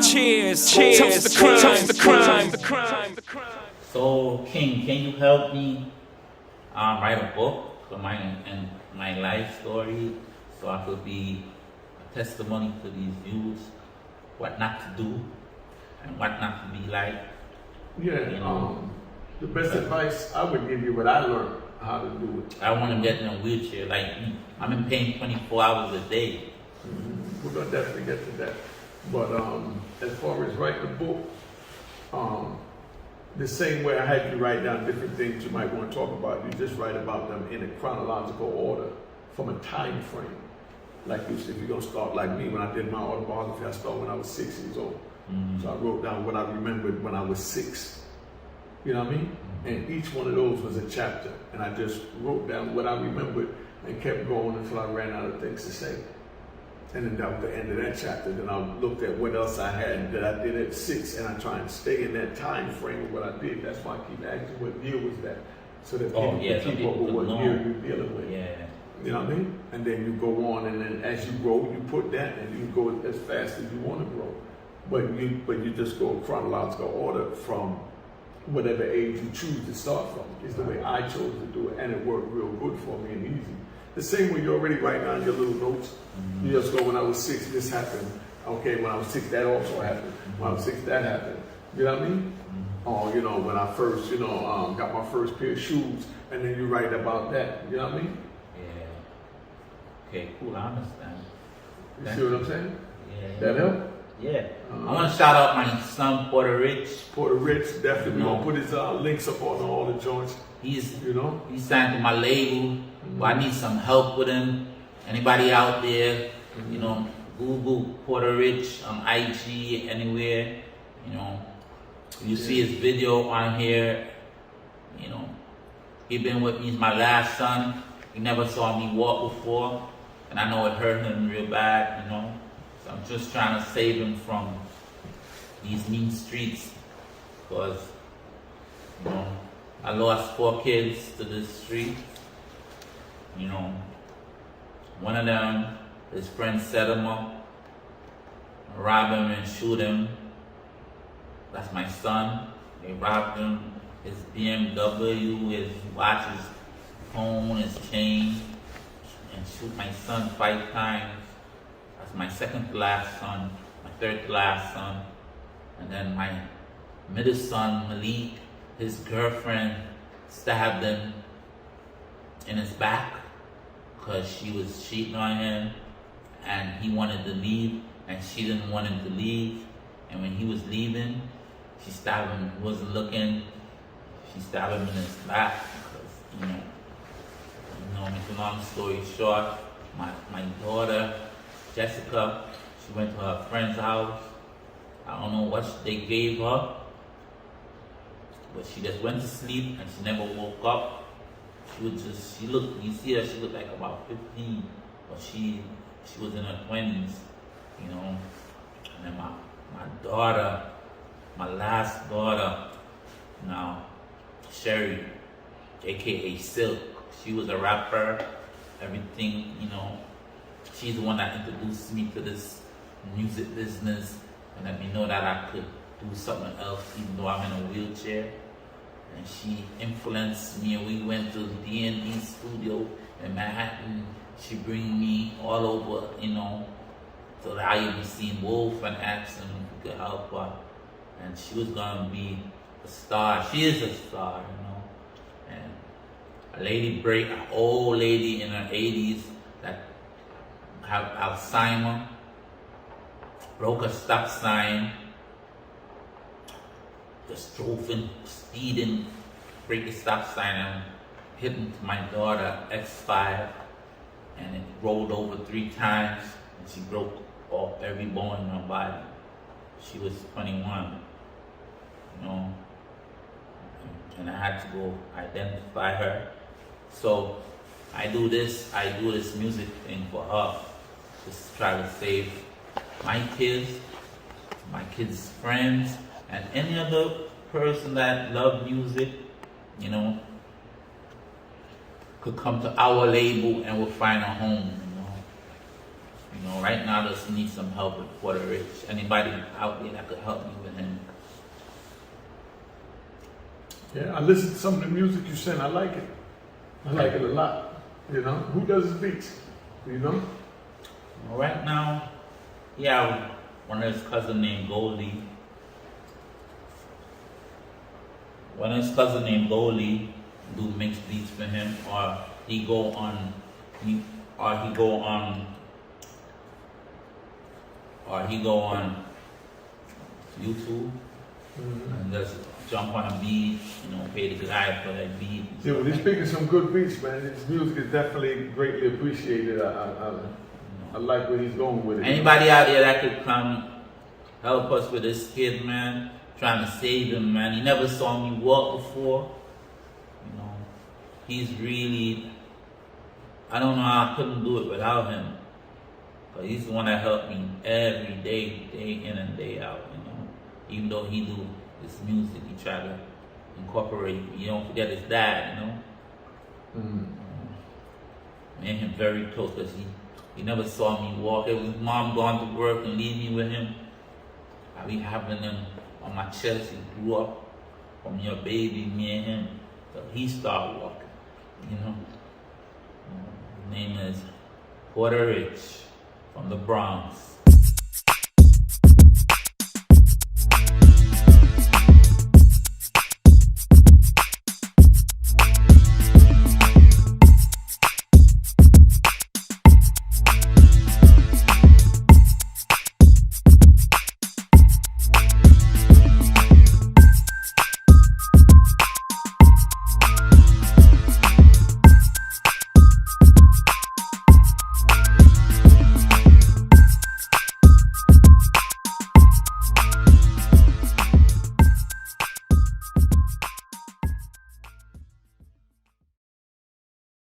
Cheers, toast the crime, toast the crime, the crime. So, King, can you help me write a book for my life story so I could be a testimony to these youths, what not to do and what not to be like? Yeah, you know, the best advice I would give you, what I learned how to do it. I want to get in a wheelchair like me. I'm in pain 24 hours a day. We're gonna definitely get to that. But as far as writing a book, the same way I had you write down different things you might want to talk about, you just write about them in a chronological order from a time frame. Like you said, if you're gonna start like me, when I did my autobiography, I started when I was 6 years old. So I wrote down what I remembered when I was 6. You know what I mean? And each one of those was a chapter. And I just wrote down what I remembered and kept going until I ran out of things to say. And then that was the end of that chapter. Then I looked at what else I had that I did at 6, and I try and stay in that time frame of what I did. That's why I keep asking what year was that, so that people can keep up with what year you're dealing with. Yeah. You know what I mean? And then you go on, and then as you grow, you put that, and you go as fast as you want to grow. But you just go in chronological order from whatever age you choose to start from. Is the way I chose to do it, and it worked real good for me and easy. The same way you already write down your little notes. You just go, when I was 6, this happened. Okay, when I was 6, that also happened. When I was 6, that happened. You know what I mean? Or, you know, when I first, got my first pair of shoes, and then you write about that. You know what I mean? Yeah. Okay, cool, I understand. You see what I'm saying? Yeah. That help? Yeah. I want to shout out my son, Porter Rich. Porter Rich, definitely. We're going to put his links up on all the joints. He's signed to my label. But I need some help with him. Anybody out there, Google Porter Rich on IG, anywhere. You see his video on here. He been with me. He's my last son. He never saw me walk before, and I know it hurt him real bad. So I'm just trying to save him from these mean streets, because I lost 4 kids to this street. One of them, his friends set him up, rob him and shoot him. That's my son. They robbed him, his BMW, his watch, his phone, his chain, and shoot my son 5 times. That's my second to last son, my third to last son. And then my middle son, Malik, his girlfriend stabbed him in his back because she was cheating on him, and he wanted to leave and she didn't want him to leave. And when he was leaving, she stabbed him. He wasn't looking. She stabbed him in his back because, make a long story short, my daughter, Jessica, she went to her friend's house. I don't know what they gave her, but she just went to sleep and she never woke up. You see her, she looked like about 15, but she was in her 20s, And then my daughter, my last daughter, now, Sherry, aka Silk, she was a rapper, everything, She's the one that introduced me to this music business and let me know that I could do something else even though I'm in a wheelchair. And she influenced me, and we went to D&D studio in Manhattan. She bring me all over, so that I even seen Wolf and asked him if he could help her. And she was gonna be a star. She is a star, And an old lady in her 80s that have Alzheimer, broke a stop sign, just drove in, speeding, break the stop sign and hit into my daughter, X5, and it rolled over 3 times, and she broke off every bone in her body. She was 21, and I had to go identify her. So I do this music thing for her, just to try to save my kids' friends, and any other person that love music, could come to our label and we'll find a home, You know, right now I just need some help with Porter Rich. Anybody out there that could help me with him? Yeah, I listened to some of the music you sent. I like it. I like it a lot. You know, who does his beats? You know? Well, right now, yeah, one of his cousin named Goldie. One of his cousin named Goldie do mix beats for him, or he go on YouTube and just jump on a beat, you know, pay the guy for that beat. Yeah, well, he's picking some good beats, man. His music is definitely greatly appreciated. I like where he's going with it. Anybody out there that could come help us with this kid, man, trying to save him, man. He never saw me walk before. You know, he's really, I don't know how I couldn't do it without him. But he's the one that helped me every day, day in and day out, you know. Even though he do this music, he try to incorporate, you don't forget his dad, you know. Made him very close because he never saw me walk. It was his mom gone to work and leave me with him. I be having him on my chest. He grew up from your baby, me and him. So he started walking, you know. His name is Porter Rich from the Bronx.